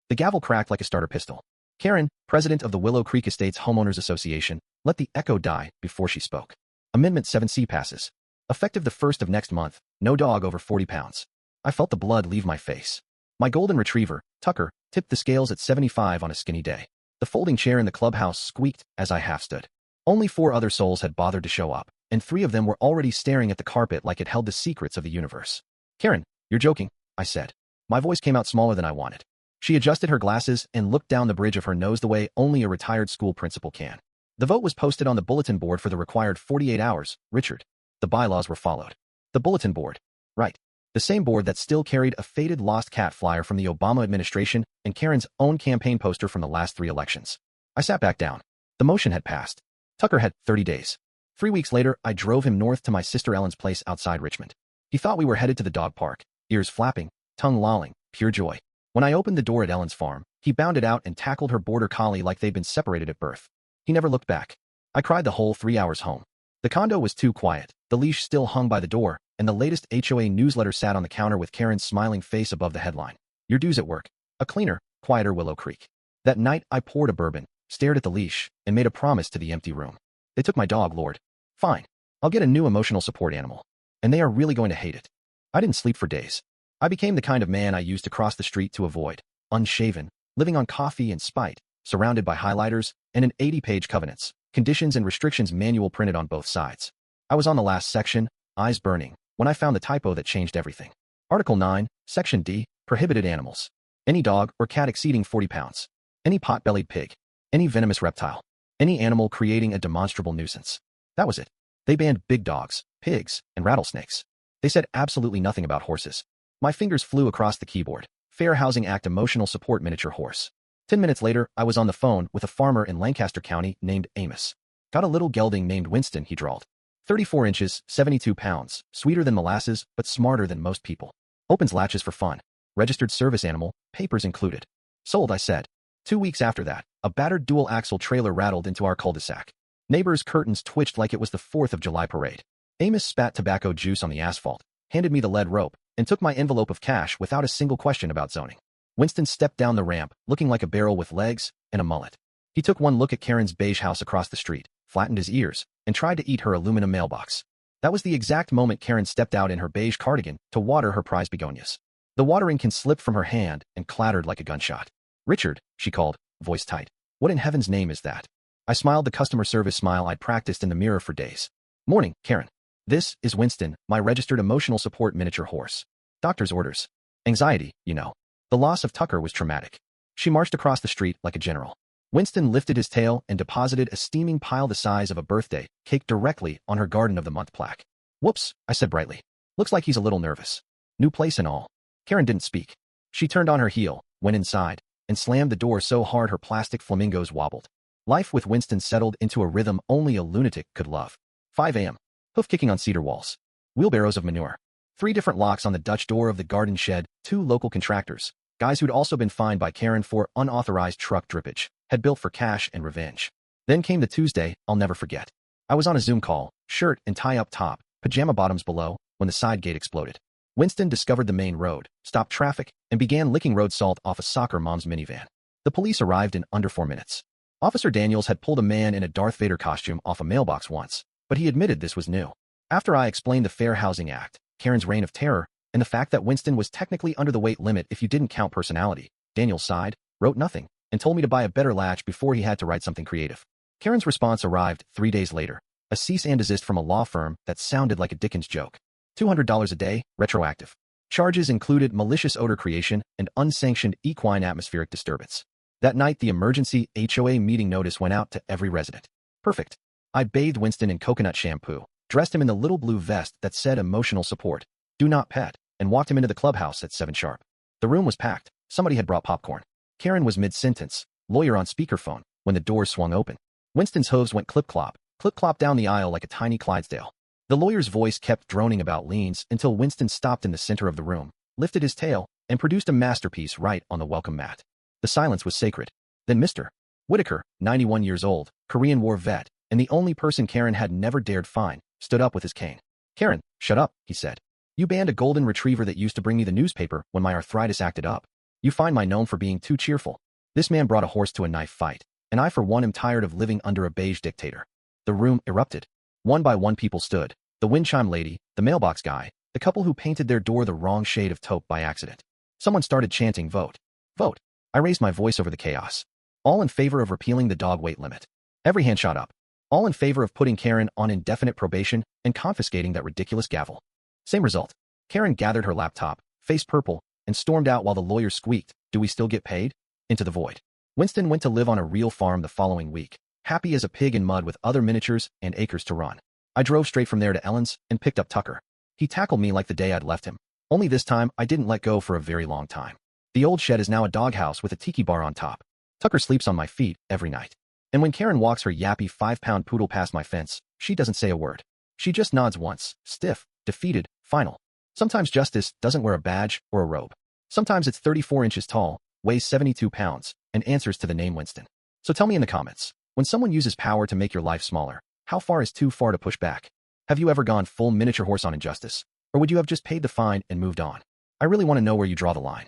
The gavel cracked like a starter pistol. Karen, president of the Willow Creek Estates Homeowners Association, let the echo die before she spoke. Amendment 7C passes. Effective the 1st of next month, no dog over 40 pounds. I felt the blood leave my face. My golden retriever, Tucker, tipped the scales at 75 on a skinny day. The folding chair in the clubhouse squeaked as I half stood. Only 4 other souls had bothered to show up, and 3 of them were already staring at the carpet like it held the secrets of the universe. Karen, you're joking, I said. My voice came out smaller than I wanted. She adjusted her glasses and looked down the bridge of her nose the way only a retired school principal can. The vote was posted on the bulletin board for the required 48 hours, Richard. The bylaws were followed. The bulletin board. Right. The same board that still carried a faded lost cat flyer from the Obama administration and Karen's own campaign poster from the last 3 elections. I sat back down. The motion had passed. Tucker had 30 days. 3 weeks later, I drove him north to my sister Ellen's place outside Richmond. He thought we were headed to the dog park, ears flapping, tongue lolling, pure joy. When I opened the door at Ellen's farm, he bounded out and tackled her border collie like they'd been separated at birth. He never looked back. I cried the whole 3 hours home. The condo was too quiet, the leash still hung by the door, and the latest HOA newsletter sat on the counter with Karen's smiling face above the headline. Your dues at work. A cleaner, quieter Willow Creek. That night, I poured a bourbon, stared at the leash, and made a promise to the empty room. They took my dog, Lord. Fine. I'll get a new emotional support animal. And they are really going to hate it. I didn't sleep for days. I became the kind of man I used to cross the street to avoid, unshaven, living on coffee and spite, surrounded by highlighters and an 80-page covenants, conditions and restrictions manual printed on both sides. I was on the last section, eyes burning, when I found the typo that changed everything. Article 9, Section D, prohibited animals. Any dog or cat exceeding 40 pounds. Any pot-bellied pig. Any venomous reptile. Any animal creating a demonstrable nuisance. That was it. They banned big dogs, pigs, and rattlesnakes. They said absolutely nothing about horses. My fingers flew across the keyboard. Fair Housing Act emotional support miniature horse. 10 minutes later, I was on the phone with a farmer in Lancaster County named Amos. Got a little gelding named Winston, he drawled. 34 inches, 72 pounds, sweeter than molasses, but smarter than most people. Opens latches for fun. Registered service animal, papers included. Sold, I said. 2 weeks after that, a battered dual-axle trailer rattled into our cul-de-sac. Neighbors' curtains twitched like it was the 4th of July parade. Amos spat tobacco juice on the asphalt, handed me the lead rope, and took my envelope of cash without a single question about zoning. Winston stepped down the ramp, looking like a barrel with legs and a mullet. He took one look at Karen's beige house across the street, flattened his ears, and tried to eat her aluminum mailbox. That was the exact moment Karen stepped out in her beige cardigan to water her prize begonias. The watering can slipped from her hand and clattered like a gunshot. Richard, she called, voice tight. What in heaven's name is that? I smiled the customer service smile I'd practiced in the mirror for days. Morning, Karen. This is Winston, my registered emotional support miniature horse. Doctor's orders. Anxiety, you know. The loss of Tucker was traumatic. She marched across the street like a general. Winston lifted his tail and deposited a steaming pile the size of a birthday cake directly on her Garden of the Month plaque. Whoops, I said brightly. Looks like he's a little nervous. New place and all. Karen didn't speak. She turned on her heel, went inside, and slammed the door so hard her plastic flamingos wobbled. Life with Winston settled into a rhythm only a lunatic could love. 5 a.m. Hoof kicking on cedar walls. Wheelbarrows of manure. 3 different locks on the Dutch door of the garden shed, 2 local contractors, guys who'd also been fined by Karen for unauthorized truck drippage, had built for cash and revenge. Then came the Tuesday I'll never forget. I was on a Zoom call, shirt and tie up top, pajama bottoms below, when the side gate exploded. Winston discovered the main road, stopped traffic, and began licking road salt off a soccer mom's minivan. The police arrived in under 4 minutes. Officer Daniels had pulled a man in a Darth Vader costume off a mailbox once, but he admitted this was new. After I explained the Fair Housing Act, Karen's reign of terror, and the fact that Winston was technically under the weight limit if you didn't count personality, Daniels sighed, wrote nothing, and told me to buy a better latch before he had to write something creative. Karen's response arrived 3 days later, a cease and desist from a law firm that sounded like a Dickens joke. $200 a day, retroactive. Charges included malicious odor creation and unsanctioned equine atmospheric disturbance. That night, the emergency HOA meeting notice went out to every resident. Perfect. I bathed Winston in coconut shampoo, dressed him in the little blue vest that said emotional support, do not pet, and walked him into the clubhouse at 7 sharp. The room was packed. Somebody had brought popcorn. Karen was mid-sentence, lawyer on speakerphone, when the doors swung open. Winston's hooves went clip-clop down the aisle like a tiny Clydesdale. The lawyer's voice kept droning about liens until Winston stopped in the center of the room, lifted his tail, and produced a masterpiece right on the welcome mat. The silence was sacred. Then Mr. Whitaker, 91 years old, Korean War vet, and the only person Karen had never dared fine, stood up with his cane. Karen, shut up, he said. You banned a golden retriever that used to bring me the newspaper when my arthritis acted up. You find my known for being too cheerful. This man brought a horse to a knife fight, and I for one am tired of living under a beige dictator. The room erupted. One by one people stood. The wind chime lady, the mailbox guy, the couple who painted their door the wrong shade of taupe by accident. Someone started chanting, "Vote. Vote." I raised my voice over the chaos. All in favor of repealing the dog weight limit. Every hand shot up. All in favor of putting Karen on indefinite probation and confiscating that ridiculous gavel. Same result. Karen gathered her laptop, face purple, and stormed out while the lawyer squeaked, "Do we still get paid?" into the void. Winston went to live on a real farm the following week, happy as a pig in mud with other miniatures and acres to run. I drove straight from there to Ellen's and picked up Tucker. He tackled me like the day I'd left him. Only this time, I didn't let go for a very long time. The old shed is now a doghouse with a tiki bar on top. Tucker sleeps on my feet every night. And when Karen walks her yappy 5-pound poodle past my fence, she doesn't say a word. She just nods once, stiff, defeated, final. Sometimes justice doesn't wear a badge or a robe. Sometimes it's 34 inches tall, weighs 72 pounds, and answers to the name Winston. So tell me in the comments, when someone uses power to make your life smaller, how far is too far to push back? Have you ever gone full miniature horse on injustice? Or would you have just paid the fine and moved on? I really want to know where you draw the line.